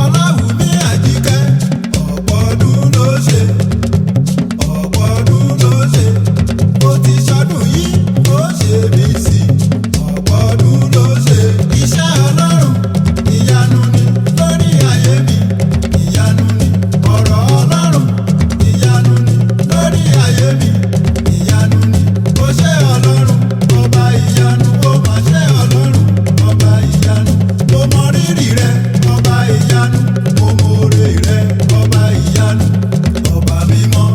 Ọláwùmí Àjíkẹ́ ọ̀pọ̀ ọdún ló ṣe, ọ̀pọ̀ ọdún ló ṣe, ó ti ṣọdún yìí ó ṣe bí sí, ọ̀pọ̀ ọdún ló ṣe. Iṣẹ́ Ọlọ́run ìyanu ni lórí ayé mi, ìyanu ni ọ̀rọ̀ Ọlọ́run ìyanu ni lórí ayé mi, ìyanu ni ó ṣe Ọlọ́run ọba ìyanu, ó máa ṣe Ọlọ́run ọba ìyanu, mo mọ rírì rẹ ọba ìyanu, mo mọ oore rẹ ọba ìyanu, ọba mímọ́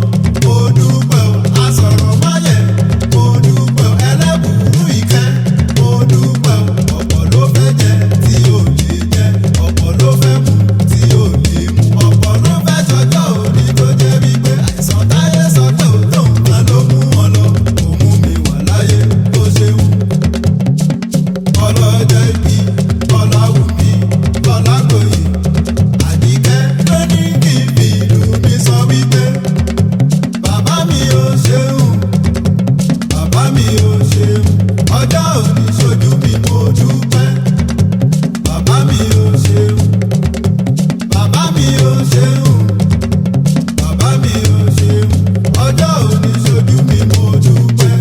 mo dúpẹ́ o, asọ̀rọ̀ máyẹ̀ mo dúpẹ́ o, ẹlẹ́bùrú ìkẹ́ mo dúpẹ́ o, ọ̀pọ̀ ló fẹ́ jẹ tí ò lè jẹ, ọ̀pọ̀ ló fẹ́ mu tí ò lè mu, ọ̀pọ̀ ló fẹ́ ṣọjọ́ òní tó jẹ́ wípé àìsàn táyé sọ pé ò tó nǹkan ló mú wọn lọ, kò mú mi wà láyé tó ṣeun. Ọlọ́jọ́ ìbí Ọláwùmí Ọlágbòye Àjíkẹ́ ló ní kí n fi ìlú mi sọ wípé bàbá mi ò ṣeun, bàbá mi ò ṣeun, ọjọ́ òní ṣojú mi mo dúpẹ́, bàbá mi ò ṣeun, bàbá mi ò ṣeun, bàbá mi ò ṣeun, ọjọ́ òní ṣojú mi mo dúpẹ́,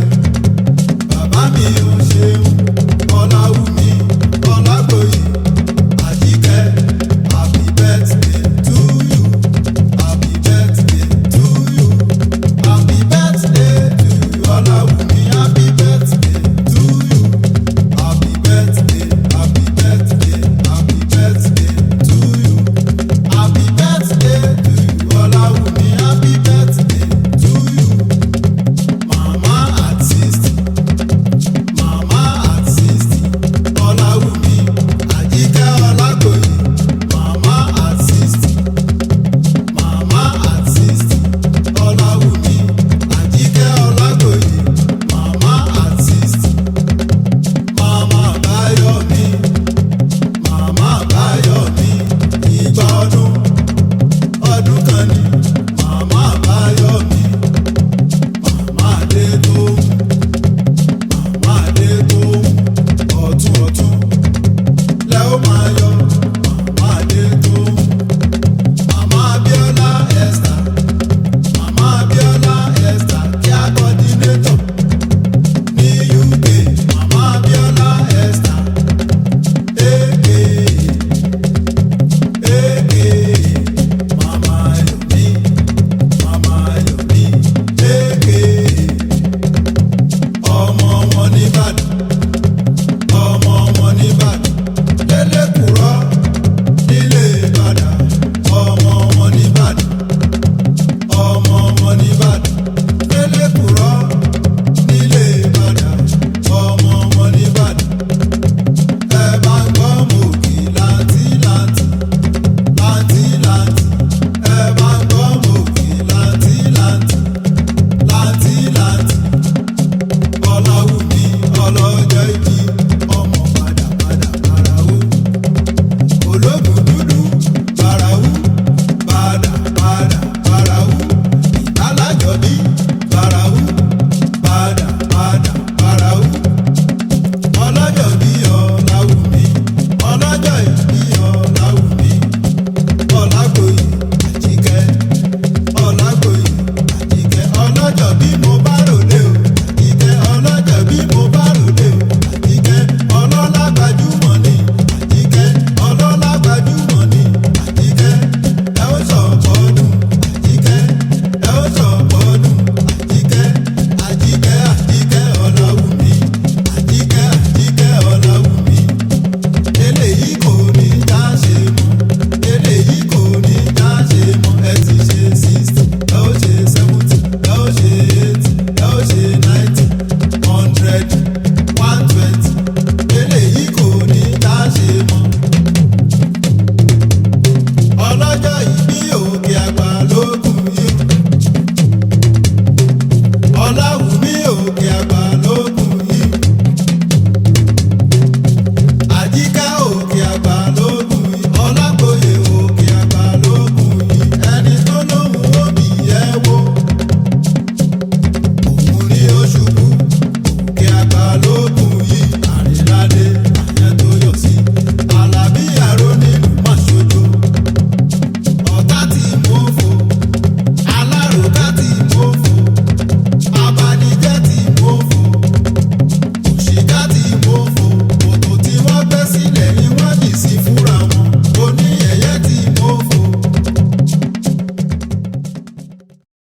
bàbá mi ò ṣeun. Ọláwùmí Ọlágbòye Àjíkẹ́, happy birthday to you, happy birthday to you, happy birthday to you, Ọláwùmí, happy birthday to you, happy birthday, happy birthday, happy birthday to you, happy birthday to you, Ọláwùmí, happy birthday to you. Mama at 60, mama at 60, Ọláwùmí Àjíkẹ́ Ọlágbòye, mama at 60, mama at 60, Ọláwùmí Àjíkẹ́ Ọlágbòye, mama at 60, mama Báyọ̀mí, mama Báyọ̀mí, ìgbà ọdún ọdún kan ni, mama Báyọ̀mí, mama Adétóun, mama Adétóun, ọ̀tún ọ̀tún lẹ́ ó máa yọ.